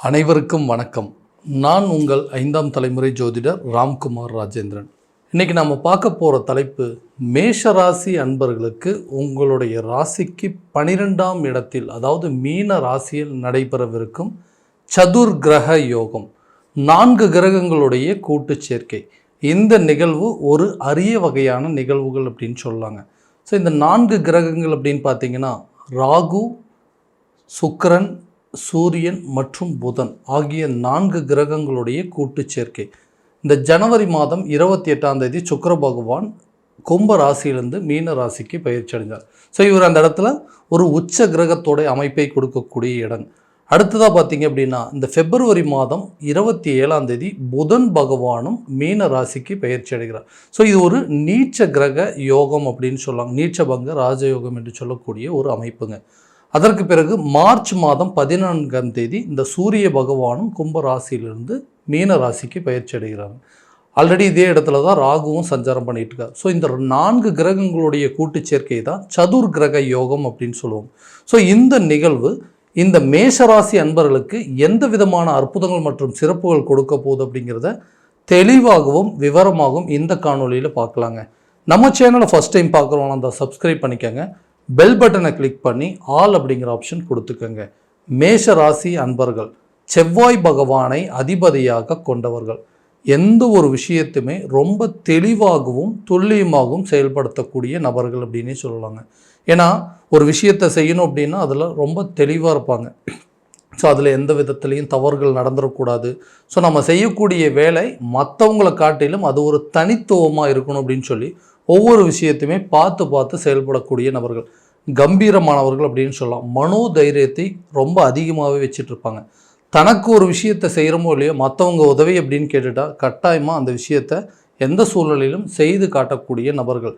அனைவருக்கும் வணக்கம். நான் உங்கள் 5ஆம் தலைமுறை ஜோதிடர் ராம்குமார் ராஜேந்திரன். இன்றைக்கி நம்ம பார்க்க போகிற தலைப்பு, மேஷ ராசி அன்பர்களுக்கு உங்களுடைய ராசிக்கு 12ஆம் இடத்தில், அதாவது மீன ராசியில் நடைபெறவிருக்கும் சதுர் கிரக யோகம், 4 கிரகங்களுடைய கூட்டு சேர்க்கை. இந்த நிகழ்வு ஒரு அரிய வகையான நிகழ்வுகள் அப்படின்னு சொல்லலாங்க. ஸோ இந்த 4 கிரகங்கள் அப்படின்னு பார்த்தீங்கன்னா, ராகு, சுக்கிரன், சூரியன் மற்றும் புதன் ஆகிய 4 கிரகங்களுடைய கூட்டு சேர்க்கை. இந்த ஜனவரி மாதம் 28ஆம் தேதி சுக்கிர பகவான் கும்ப ராசியிலிருந்து மீன ராசிக்கு பயிற்சி அடைஞ்சார். ஸோ இவர் அந்த இடத்துல ஒரு உச்ச கிரகத்தோடைய அமைப்பை கொடுக்கக்கூடிய இடம். அடுத்ததாக பார்த்தீங்க அப்படின்னா, இந்த பிப்ரவரி மாதம் 27ஆம் தேதி புதன் பகவானும் மீன ராசிக்கு பயிற்சி அடைகிறார். ஸோ இது ஒரு நீச்ச கிரக யோகம் அப்படின்னு சொல்லலாம். நீச்சபங்க ராஜயோகம் என்று சொல்லக்கூடிய ஒரு அமைப்புங்க. அதற்கு பிறகு மார்ச் மாதம் 14ஆம் தேதி இந்த சூரிய பகவானும் கும்ப ராசியிலிருந்து மீன ராசிக்கு பயிற்சி அடைகிறாங்க. ஆல்ரெடி இதே இடத்துல தான் ராகுவும் சஞ்சாரம் பண்ணிட்டு இருக்கார். ஸோ இந்த 4 கிரகங்களுடைய கூட்டு சேர்க்கை தான் சதுர் கிரக யோகம் அப்படின்னு சொல்லுவோம். ஸோ இந்த நிகழ்வு இந்த மேஷராசி அன்பர்களுக்கு எந்த விதமான அற்புதங்கள் மற்றும் சிறப்புகள் கொடுக்க போகுது அப்படிங்கிறத தெளிவாகவும் விவரமாகவும் இந்த காணொலியில் பார்க்கலாங்க. நம்ம சேனலை ஃபஸ்ட் டைம் பார்க்குறவங்க அந்த சப்ஸ்கிரைப் பண்ணிக்கோங்க. பெல் பட்டனை கிளிக் பண்ணி ஆல் அப்படிங்கிற ஆப்ஷன் கொடுத்துக்கோங்க. மேஷ ராசி அன்பர்கள் செவ்வாய் பகவானை அதிபதியாக கொண்டவர்கள். எந்த ஒரு விஷயத்துமே ரொம்ப தெளிவாகவும் துல்லியமாகவும் செயல்படுத்தக்கூடிய நபர்கள் அப்படின்னே சொல்லலாங்க. ஏன்னா ஒரு விஷயத்தை செய்யணும் அப்படின்னா அதில் ரொம்ப தெளிவாக இருப்பாங்க. ஸோ அதில் எந்த விதத்துலேயும் தவறுகள் நடந்துடக்கூடாது. ஸோ நம்ம செய்யக்கூடிய வேலை மற்றவங்களை காட்டிலும் அது ஒரு தனித்துவமாக இருக்கணும் அப்படின்னு சொல்லி ஒவ்வொரு விஷயத்தையுமே பார்த்து செயல்படக்கூடிய நபர்கள், கம்பீரமானவர்கள் அப்படின்னு சொல்லலாம். மனோதைரியத்தை ரொம்ப அதிகமாகவே வச்சுட்ருப்பாங்க. தனக்கு ஒரு விஷயத்தை செய்கிறோமோ இல்லையோ, மற்றவங்க உதவி அப்படின்னு கேட்டுட்டா கட்டாயமாக அந்த விஷயத்தை எந்த சூழ்நிலையிலும் செய்து காட்டக்கூடிய நபர்கள்.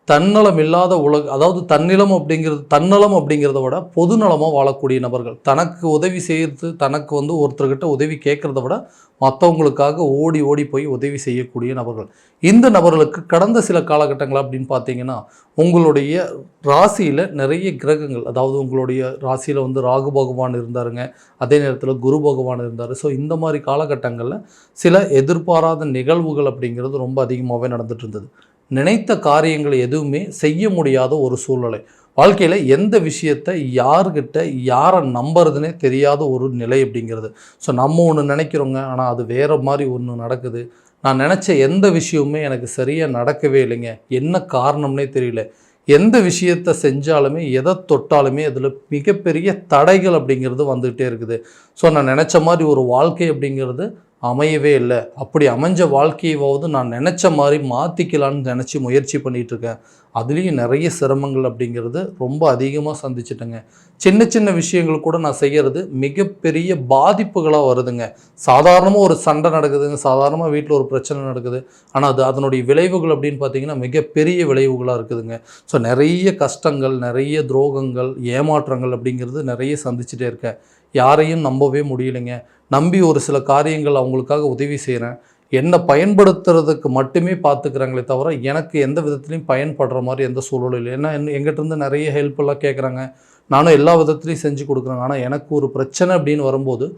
தன்னலம் இல்லாத அதாவது தன்னலம் அப்படிங்கிறத விட பொதுநலமாக வாழக்கூடிய நபர்கள். தனக்கு உதவி செய்கிறது, தனக்கு ஒருத்தர்கிட்ட உதவி கேட்குறத விட மற்றவங்களுக்காக ஓடி போய் உதவி செய்யக்கூடிய நபர்கள். இந்த நபர்களுக்கு கடந்த சில காலகட்டங்கள் அப்படின்னு பார்த்தீங்கன்னா, உங்களுடைய ராசியில் நிறைய கிரகங்கள், அதாவது உங்களுடைய ராசியில் ராகு பகவான் இருந்தாருங்க, அதே நேரத்தில் குரு பகவான் இருந்தார். ஸோ இந்த மாதிரி காலகட்டங்களில் சில எதிர்பாராத நிகழ்வுகள் அப்படிங்கிறது ரொம்ப அதிகமாகவே நடந்துட்டு இருந்தது. நினைத்த காரியங்களை எதுவுமே செய்ய முடியாத ஒரு சூழ்நிலை. வாழ்க்கையில் எந்த விஷயத்தை யார்கிட்ட யாரை நம்புறதுனே தெரியாத ஒரு நிலை அப்படிங்கிறது. ஸோ நம்ம ஒன்று நினைக்கிறோங்க, ஆனால் அது வேறு மாதிரி ஒன்று நடக்குது. நான் நினச்ச எந்த விஷயமுமே எனக்கு சரியாக நடக்கவே இல்லைங்க, என்ன காரணம்னே தெரியல. எந்த விஷயத்தை செஞ்சாலுமே எதை தொட்டாலுமே அதில் மிகப்பெரிய தடைகள் அப்படிங்கிறது வந்துக்கிட்டே இருக்குது. ஸோ நான் நினச்ச மாதிரி ஒரு வாழ்க்கை அப்படிங்கிறது அமையவே இல்லை. அப்படி அமைஞ்ச வாழ்க்கையாவது நான் நினச்ச மாதிரி மாற்றிக்கலான்னு நினச்சி முயற்சி பண்ணிகிட்ருக்கேன். அதுலேயும் நிறைய சிரமங்கள் அப்படிங்கிறது ரொம்ப அதிகமாக சந்திச்சிட்டேங்க. சின்ன விஷயங்கள் கூட நான் செய்கிறது மிகப்பெரிய பாதிப்புகளாக வருதுங்க. சாதாரணமாக ஒரு சண்டை நடக்குதுங்க, சாதாரணமாக வீட்டில் ஒரு பிரச்சனை நடக்குது, ஆனால் அதனுடைய விளைவுகள் அப்படின்னு பார்த்தீங்கன்னா மிகப்பெரிய விளைவுகளாக இருக்குதுங்க. ஸோ நிறைய கஷ்டங்கள், நிறைய துரோகங்கள், ஏமாற்றங்கள் அப்படிங்கிறது நிறைய சந்திச்சுட்டே இருக்கேன். யாரையும் நம்பவே முடியலைங்க. நம்பி ஒரு சில காரியங்கள் அவங்களுக்காக உதவி செய்கிறேன். என்னை பயன்படுத்துறதுக்கு மட்டுமே பார்த்துக்கிறாங்களே தவிர எனக்கு எந்த விதத்துலையும் பயன்படுற மாதிரி எந்த சூழலும் இல்லை. ஏன்னா எங்கிட்டேருந்து நிறைய ஹெல்ப்பெல்லாம் கேட்குறாங்க, நானும் எல்லா விதத்துலையும் செஞ்சு கொடுக்குறேங்க. ஆனால் எனக்கு ஒரு பிரச்சனை அப்படின்னு வரும்போது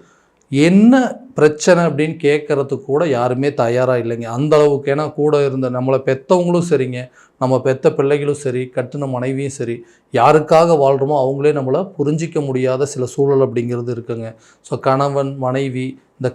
என்ன பிரச்சனை அப்படின்னு கேட்குறதுக்கு கூட யாருமே தயாராக இல்லைங்க, அந்த அளவுக்கு. ஏன்னா கூட இருந்த நம்மளை பெற்றவங்களும் சரிங்க, நம்ம பெற்ற பிள்ளைகளும் சரி, கட்டின மனைவியும் சரி, யாருக்காக வாழ்கிறோமோ அவங்களே நம்மளை புரிஞ்சிக்க முடியாத சில சூழல் அப்படிங்கிறது இருக்குங்க. ஸோ கணவன் மனைவி, இந்த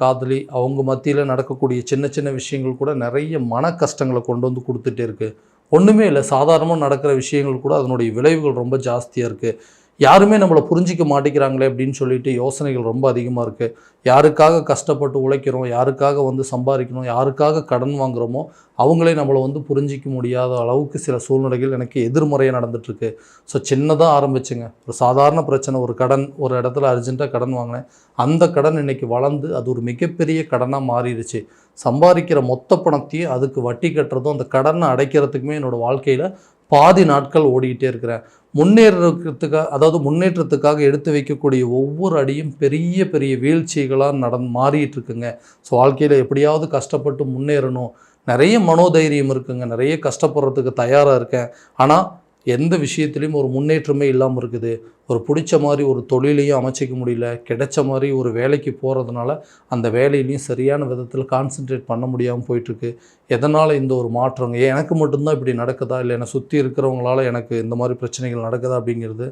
காதலி அவங்க மத்தியில் நடக்கக்கூடிய சின்ன விஷயங்கள் கூட நிறைய மன கஷ்டங்களை கொண்டு கொடுத்துட்டே இருக்குது. ஒன்றுமே இல்லை, சாதாரணமாக நடக்கிற விஷயங்கள் கூட அதனுடைய விளைவுகள் ரொம்ப ஜாஸ்தியாக இருக்குது. யாருமே நம்மளை புரிஞ்சிக்க மாட்டேங்கிறாங்களே அப்படின்னு சொல்லிட்டு யோசனைகள் ரொம்ப அதிகமாக இருக்குது. யாருக்காக கஷ்டப்பட்டு உழைக்கிறோம், யாருக்காக சம்பாதிக்கணும், யாருக்காக கடன் வாங்குகிறோமோ அவங்களே நம்மளை புரிஞ்சிக்க முடியாத அளவுக்கு சில சூழ்நிலைகள் எனக்கு எதிர்மறையாக நடந்துகிட்ருக்கு. ஸோ சின்னதாக ஆரம்பிச்சுங்க, ஒரு சாதாரண பிரச்சனை, ஒரு கடன், ஒரு இடத்துல அர்ஜென்ட்டாக கடன் வாங்கினேன். அந்த கடன் இன்றைக்கி வளர்ந்து அது ஒரு மிகப்பெரிய கடனாக மாறிடுச்சு. சம்பாதிக்கிற மொத்த பணத்தையும் அதுக்கு வட்டி கட்டுறதும் அந்த கடனை அடைக்கிறதுக்குமே என்னோடய வாழ்க்கையில் பாதி நாட்கள் ஓடிக்கிட்டே இருக்கிறேன். முன்னேற்றத்துக்காக எடுத்து வைக்கக்கூடிய ஒவ்வொரு அடியும் பெரிய வீழ்ச்சிகளாக மாறிட்டு இருக்குங்க. ஸோ வாழ்க்கையில் எப்படியாவது கஷ்டப்பட்டு முன்னேறணும், நிறைய மனோதைரியம் இருக்குங்க, நிறைய கஷ்டப்படுறதுக்கு தயாராக இருக்கேன். ஆனால் எந்த விஷயத்துலையும் ஒரு முன்னேற்றமே இல்லாமல் இருக்குது. ஒரு பிடிச்ச மாதிரி ஒரு தொழிலையும் அமைச்சிக்க முடியல. கிடைச்ச மாதிரி ஒரு வேலைக்கு போகிறதுனால அந்த வேலையிலையும் சரியான விதத்தில் கான்சென்ட்ரேட் பண்ண முடியாமல் போயிட்டுருக்கு. எதனால் இந்த ஒரு மாற்றங்க? எனக்கு மட்டும்தான் இப்படி நடக்குதா? இல்லை என்னை சுற்றி இருக்கிறவங்களால எனக்கு இந்த மாதிரி பிரச்சனைகள் நடக்குதா? அப்படிங்கிறது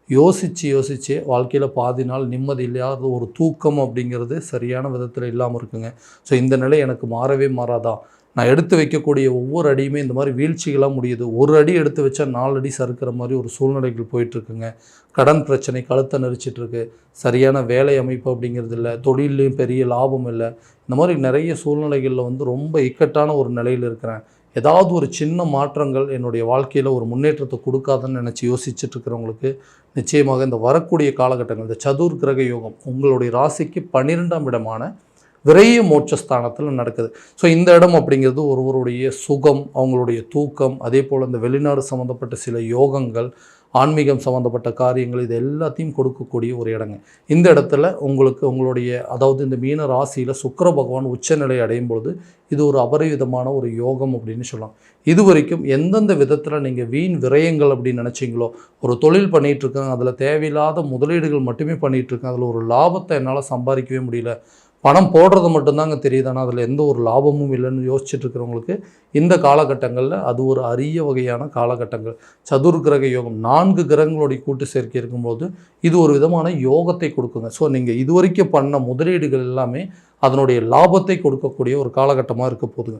யோசித்து வாழ்க்கையில் பாதி நாள் நிம்மதி இல்லாத ஒரு தூக்கம் அப்படிங்கிறது சரியான விதத்தில் இல்லாமல் இருக்குங்க. ஸோ இந்த நிலை எனக்கு மாறவே மாறாதா? நான் எடுத்து வைக்கக்கூடிய ஒவ்வொரு அடியுமே இந்த மாதிரி வீழ்ச்சிகளாக முடியுது. ஒரு அடி எடுத்து வச்சா 4 அடி சறுக்கிற மாதிரி ஒரு சூழ்நிலைகள் போயிட்டுருக்குங்க. கடன் பிரச்சனை கழுத்தை நெரிச்சிட்ருக்கு. சரியான வேலை அமைப்பு அப்படிங்கிறது இல்லை. தொழிலையும் பெரிய லாபம் இல்லை. இந்த மாதிரி நிறைய சூழ்நிலைகளில் வந்து ரொம்ப இக்கட்டான ஒரு நிலையில் இருக்கிறேன். ஏதாவது ஒரு சின்ன மாற்றங்கள் என்னுடைய வாழ்க்கையில் ஒரு முன்னேற்றத்தை கொடுக்காதுன்னு நினச்சி யோசிச்சுட்ருக்கிறவங்களுக்கு நிச்சயமாக இந்த வரக்கூடிய காலகட்டங்கள், இந்த சதுர் கிரக யோகம் உங்களுடைய ராசிக்கு 12ஆம் இடமான விரைய மோட்சஸ்தானத்தில் நடக்குது. ஸோ இந்த இடம் அப்படிங்கிறது ஒருவருடைய சுகம், அவங்களுடைய தூக்கம், அதே போல் இந்த வெளிநாடு சம்மந்தப்பட்ட சில யோகங்கள், ஆன்மீகம் சம்மந்தப்பட்ட காரியங்கள், இது எல்லாத்தையும் கொடுக்கக்கூடிய ஒரு இடங்க. இந்த இடத்துல உங்களுக்கு உங்களுடைய அதாவது இந்த மீன ராசியில் சுக்கிர பகவான் உச்சநிலை அடையும் பொழுது இது ஒரு அபரிவிதமான ஒரு யோகம் அப்படின்னு சொல்லலாம். இது வரைக்கும் எந்தெந்த விதத்தில் நீங்கள் வீண் விரயங்கள் அப்படின்னு நினச்சிங்களோ, ஒரு தொழில் பண்ணிகிட்ருக்கேன், அதில் தேவையில்லாத முதலீடுகள் மட்டுமே பண்ணிகிட்ருக்கேன், அதில் ஒரு லாபத்தை என்னால் சம்பாதிக்கவே முடியல, பணம் போடுறது மட்டும்தாங்க தெரியுது, ஆனால் அதில் எந்த ஒரு லாபமும் இல்லைன்னு யோசிச்சுட்டு இருக்கிறவங்களுக்கு இந்த காலகட்டங்களில் அது ஒரு அரிய வகையான காலகட்டங்கள். சதுர் கிரக யோகம் 4 கிரகங்களுடைய கூட்டு சேர்க்கை இருக்கும்போது இது ஒரு விதமான யோகத்தை கொடுக்குங்க. ஸோ நீங்கள் இதுவரைக்கும் பண்ண முதலீடுகள் எல்லாமே அதனுடைய லாபத்தை கொடுக்கக்கூடிய ஒரு காலகட்டமாக இருக்க போதுங்க.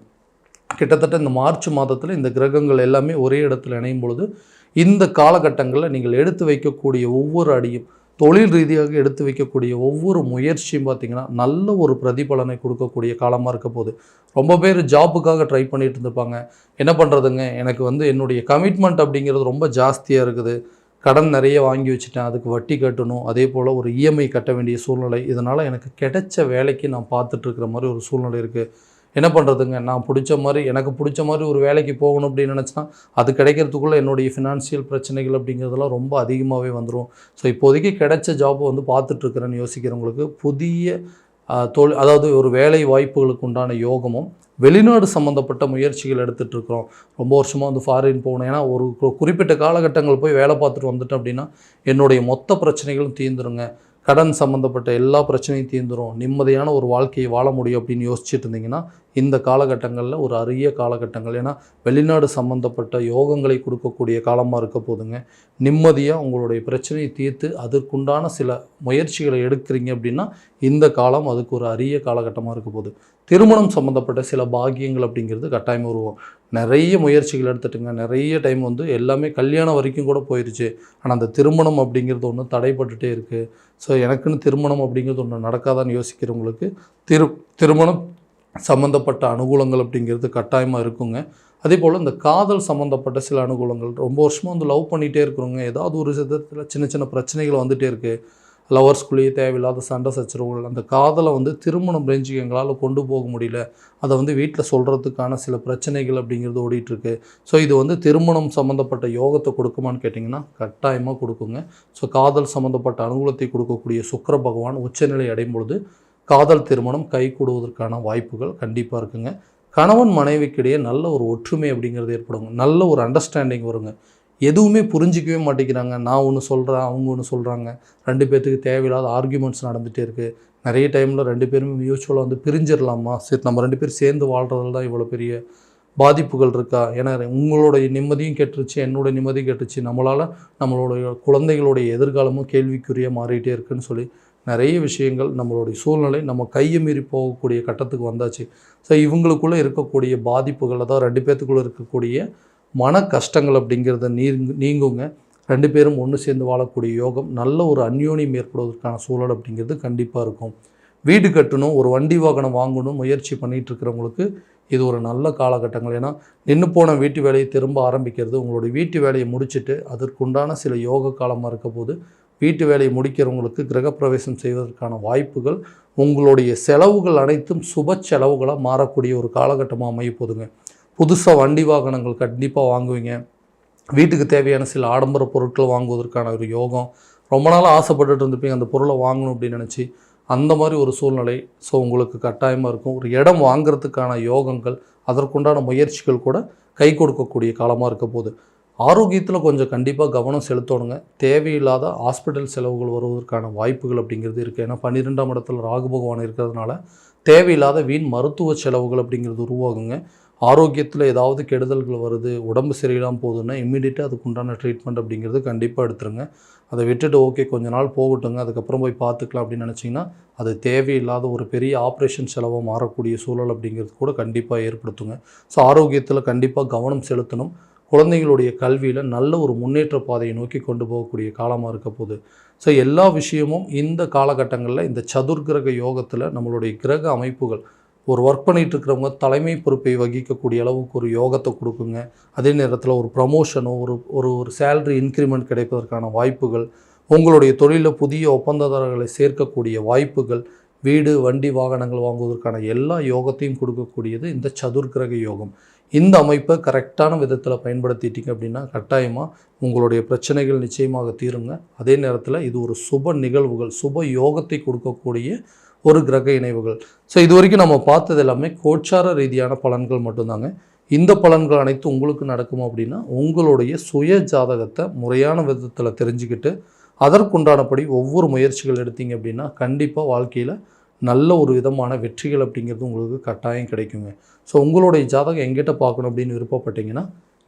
கிட்டத்தட்ட இந்த மார்ச் மாதத்தில் இந்த கிரகங்கள் எல்லாமே ஒரே இடத்துல இணையும் பொழுது இந்த காலகட்டங்களில் நீங்கள் எடுத்து வைக்கக்கூடிய ஒவ்வொரு அடியும், தொழில் ரீதியாக எடுத்து வைக்கக்கூடிய ஒவ்வொரு முயற்சியும் பார்த்திங்கன்னா நல்ல ஒரு பிரதிபலனை கொடுக்கக்கூடிய காலமாக இருக்க போகுது. ரொம்ப பேர் ஜாப்புக்காக ட்ரை பண்ணிட்டு இருந்திருப்பாங்க. என்ன பண்ணுறதுங்க, எனக்கு வந்து என்னுடைய கமிட்மெண்ட் அப்படிங்கிறது ரொம்ப ஜாஸ்தியாக இருக்குது, கடன் நிறைய வாங்கி வச்சுட்டேன், அதுக்கு வட்டி கட்டணும், அதே போல் ஒரு இஎம்ஐ கட்ட வேண்டிய சூழ்நிலை, இதனால் எனக்கு கிடைச்ச வேலைக்கு நான் பார்த்துட்ருக்கிற மாதிரி ஒரு சூழ்நிலை இருக்குது. என்ன பண்ணுறதுங்க, நான் எனக்கு பிடிச்ச மாதிரி ஒரு வேலைக்கு போகணும் அப்படின்னு நினச்சினா அது கிடைக்கிறதுக்குள்ளே என்னுடைய ஃபினான்ஷியல் பிரச்சனைகள் அப்படிங்கிறதெல்லாம் ரொம்ப அதிகமாகவே வந்துடும். ஸோ இப்போதைக்கு கிடைச்ச ஜாப்பை வந்து பார்த்துட்ருக்குறேன்னு யோசிக்கிறவங்களுக்கு புதிய அதாவது ஒரு வேலை வாய்ப்புகளுக்கு உண்டான யோகமும், வெளிநாடு சம்மந்தப்பட்ட முயற்சிகள் எடுத்துகிட்ருக்குறோம், ரொம்ப வருஷமாக வந்து ஃபாரின் போகணும், ஏன்னா ஒரு குறிப்பிட்ட காலகட்டங்கள் போய் வேலை பார்த்துட்டு வந்துட்டேன் அப்படின்னா என்னுடைய மொத்த பிரச்சனைகளும் தீர்ந்துருங்க, கடன் சம்மந்தப்பட்ட எல்லா பிரச்சனையும் தீர்ந்துடும், நிம்மதியான ஒரு வாழ்க்கையை வாழ முடியும் அப்படின்னு யோசிச்சுட்டு இருந்தீங்கன்னா இந்த காலகட்டங்களில் ஒரு அரிய காலகட்டங்கள். ஏன்னா வெளிநாடு சம்மந்தப்பட்ட யோகங்களை கொடுக்கக்கூடிய காலமாக இருக்க போதுங்க. நிம்மதியாக உங்களுடைய பிரச்சனையை தீர்த்து அதற்குண்டான சில முயற்சிகளை எடுக்கிறீங்க அப்படின்னா இந்த காலம் அதுக்கு ஒரு அரிய காலகட்டமாக இருக்க போகுது. திருமணம் சம்மந்தப்பட்ட சில பாக்கியங்கள் அப்படிங்கிறது கட்டாயமாக உருவம். நிறைய முயற்சிகள் எடுத்துட்டுங்க, நிறைய டைம் வந்து எல்லாமே கல்யாணம் வரைக்கும் கூட போயிடுச்சு, ஆனால் அந்த திருமணம் அப்படிங்கிறது ஒன்று தடைப்பட்டுகிட்டே இருக்குது. ஸோ எனக்குன்னு திருமணம் அப்படிங்கிறது ஒன்று நடக்காதான்னு யோசிக்கிறவங்களுக்கு திருமணம் சம்மந்தப்பட்ட அனுகூலங்கள் அப்படிங்கிறது கட்டாயமாக இருக்குங்க. அதே போல் இந்த காதல் சம்மந்தப்பட்ட சில அனுகூலங்கள், ரொம்ப வருஷமாக வந்து லவ் பண்ணிகிட்டே இருக்கிறவங்க ஏதாவது ஒரு விதத்தில் சின்ன சின்ன பிரச்சனைகள் வந்துகிட்டே இருக்குது, லவர்ஸ்குள்ளேயே தேவையில்லாத சண்டை சச்சரவுகள், அந்த காதலை வந்து திருமணம் ரேஞ்சுக்கு எங்களால் கொண்டு போக முடியல, அதை வந்து வீட்டில் சொல்கிறதுக்கான சில பிரச்சனைகள் அப்படிங்கிறது ஓடிட்டுருக்கு. ஸோ இது வந்து திருமணம் சம்மந்தப்பட்ட யோகத்தை கொடுக்குமான்னு கேட்டிங்கன்னா கட்டாயமாக கொடுக்குங்க. ஸோ காதல் சம்மந்தப்பட்ட அனுகூலத்தை கொடுக்கக்கூடிய சுக்கிர பகவான் உச்சநிலை அடையும் பொழுது காதல் திருமணம் கைகூடுவதற்கான வாய்ப்புகள் கண்டிப்பாக இருக்குங்க. கணவன் மனைவிக்கிடையே நல்ல ஒரு ஒற்றுமை அப்படிங்கிறது ஏற்படுங்க, நல்ல ஒரு அண்டர்ஸ்டாண்டிங் வருங்க. எதுவுமே புரிஞ்சிக்கவே மாட்டேங்கிறாங்க, நான் ஒன்று சொல்கிறேன் அவங்க ஒன்று சொல்கிறாங்க, 2 பேர்த்துக்கு தேவையில்லாத ஆர்கியூமெண்ட்ஸ் நடந்துகிட்டே இருக்குது. நிறைய டைமில் 2 பேருமே மியூச்சுவலாக வந்து பிரிஞ்சிடலாமா, சரி நம்ம 2 பேர் சேர்ந்து வாழ்கிறதுல தான் இவ்வளோ பெரிய பாதிப்புகள் இருக்கா, ஏன்னா உங்களுடைய நிம்மதியும் கெட்டுருச்சு, என்னோடய நிம்மதியும் கெட்டுருச்சு, நம்மளுடைய குழந்தைகளுடைய எதிர்காலமும் கேள்விக்குறியாக மாறிட்டே இருக்குதுன்னு சொல்லி நிறைய விஷயங்கள் நம்மளுடைய சூழ்நிலை நம்ம கையை மீறி போகக்கூடிய கட்டத்துக்கு வந்தாச்சு. ஸோ இவங்களுக்குள்ளே இருக்கக்கூடிய பாதிப்புகள், அதாவது 2 பேர்த்துக்குள்ளே இருக்கக்கூடிய மன கஷ்டங்கள் அப்படிங்கிறத நீங்குங்க. 2 பேரும் ஒன்று சேர்ந்து வாழக்கூடிய யோகம், நல்ல ஒரு அந்யோன்யம் ஏற்படுவதற்கான சூழல் அப்படிங்கிறது கண்டிப்பாக இருக்கும். வீடு கட்டணும், ஒரு வண்டி வாகனம் வாங்கணும் முயற்சி பண்ணிகிட்டு இருக்கிறவங்களுக்கு இது ஒரு நல்ல காலகட்டங்கள். ஏன்னா நின்று போன வீட்டு வேலையை திரும்ப ஆரம்பிக்கிறது, உங்களுடைய வீட்டு வேலையை முடிச்சுட்டு அதற்குண்டான சில யோக காலமாக இருக்க போது வீட்டு வேலையை முடிக்கிறவங்களுக்கு கிரகப்பிரவேசம் செய்வதற்கான வாய்ப்புகள், உங்களுடைய செலவுகள் அனைத்தும் சுப செலவுகளாக மாறக்கூடிய ஒரு காலகட்டமாக அமைய போதுங்க. புதுசாக வண்டி வாகனங்கள் கண்டிப்பாக வாங்குவீங்க, வீட்டுக்கு தேவையான சில ஆடம்பர பொருட்கள் வாங்குவதற்கான ஒரு யோகம், ரொம்ப நாளாக ஆசைப்பட்டுட்டு இருந்துப்பீங்க அந்த பொருளை வாங்கணும் அப்படின்னு நினச்சி, அந்த மாதிரி ஒரு சூழ்நிலை ஸோ உங்களுக்கு கட்டாயமாக இருக்கும். ஒரு இடம் வாங்கிறதுக்கான யோகங்கள், அதற்குண்டான முயற்சிகள் கூட கை கொடுக்கக்கூடிய காலமாக இருக்க போகுது. ஆரோக்கியத்தில் கொஞ்சம் கண்டிப்பாக கவனம் செலுத்தணுங்க. தேவையில்லாத ஹாஸ்பிட்டல் செலவுகள் வருவதற்கான வாய்ப்புகள் அப்படிங்கிறது இருக்குது. ஏன்னா 12ஆம் இடத்துல ராகு பகவான் இருக்கிறதுனால தேவையில்லாத வீண் மருத்துவ செலவுகள் அப்படிங்கிறது உருவாகுங்க. ஆரோக்கியத்தில் ஏதாவது கெடுதல்கள் வருது, உடம்பு சரியில்லாமல் போகுதுன்னா இம்மிடியட்டாக அதுக்கு உண்டான ட்ரீட்மெண்ட் அப்படிங்கிறது கண்டிப்பாக எடுத்துருங்க. அதை விட்டுட்டு ஓகே கொஞ்ச நாள் போகட்டுங்க, அதுக்கப்புறம் போய் பார்த்துக்கலாம் அப்படின்னு நினச்சிங்கன்னா அது தேவையில்லாத ஒரு பெரிய ஆப்ரேஷன் செலவாக மாறக்கூடிய சூழல் அப்படிங்கிறது கூட கண்டிப்பாக ஏற்படுத்துங்க. ஸோ ஆரோக்கியத்தில் கண்டிப்பாக கவனம் செலுத்தணும். குழந்தைகளுடைய கல்வியில் நல்ல ஒரு முன்னேற்ற பாதையை நோக்கி கொண்டு போகக்கூடிய காலமாக இருக்க போகுது. ஸோ எல்லா விஷயமும் இந்த காலகட்டங்களில் இந்த சதுர்கிரக யோகத்தில் நம்மளுடைய கிரக அமைப்புகள் ஒரு ஒர்க் பண்ணிகிட்டு இருக்கிறவங்க தலைமை பொறுப்பை வகிக்கக்கூடிய அளவுக்கு ஒரு யோகத்தை கொடுக்குங்க. அதே நேரத்தில் ஒரு ப்ரமோஷனோ ஒரு ஒரு சேலரி இன்க்ரிமெண்ட் கிடைப்பதற்கான வாய்ப்புகள், உங்களுடைய தொழிலில் புதிய ஒப்பந்ததாரர்களை சேர்க்கக்கூடிய வாய்ப்புகள், வீடு வண்டி வாகனங்கள் வாங்குவதற்கான எல்லா யோகத்தையும் கொடுக்கக்கூடியது இந்த சதுர்கிரக யோகம். இந்த அமைப்பை கரெக்டான விதத்தில் பயன்படுத்திட்டீங்க அப்படின்னா கட்டாயமாக உங்களுடைய பிரச்சனைகள் நிச்சயமாக தீருங்க. அதே நேரத்தில் இது ஒரு சுப நிகழ்வுகள், சுப யோகத்தை கொடுக்கக்கூடிய ஒரு கிரக இணைவுகள். ஸோ இது வரைக்கும் நம்ம பார்த்தது எல்லாமே கோச்சார ரீதியான பலன்கள் மட்டும்தாங்க. இந்த பலன்கள் அனைத்தும் உங்களுக்கு நடக்குமா அப்படின்னா உங்களுடைய சுய ஜாதகத்தை முறையான விதத்தில் தெரிஞ்சுக்கிட்டு அதற்குண்டானபடி ஒவ்வொரு முயற்சிகள் எடுத்தீங்க அப்படின்னா கண்டிப்பாக வாழ்க்கையில் நல்ல ஒரு விதமான வெற்றிகள் அப்படிங்கிறது உங்களுக்கு கட்டாயம் கிடைக்குங்க. ஸோ உங்களுடைய ஜாதகம் எங்கிட்ட பார்க்கணும் அப்படின்னு விருப்பப்பட்டீங்கன்னா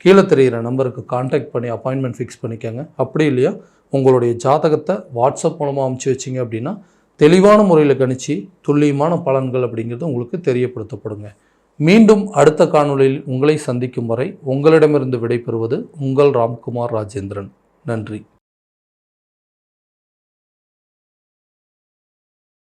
கீழே தெரிகிற நம்பருக்கு கான்டாக்ட் பண்ணி அப்பாயின்மெண்ட் ஃபிக்ஸ் பண்ணிக்கோங்க. அப்படி இல்லையா உங்களுடைய ஜாதகத்தை வாட்ஸ்அப் மூலமாக அனுப்பிச்சி வச்சிங்க அப்படின்னா தெளிவான முறையில் கணிச்சு துல்லியமான பலன்கள் அப்படிங்கிறது உங்களுக்கு தெரியப்படுத்தப்படுங்க. மீண்டும் அடுத்த காணொளியில் உங்களை சந்திக்கும் வரை உங்களிடமிருந்து விடைபெறுவது உங்கள் ராம்குமார் ராஜேந்திரன். நன்றி.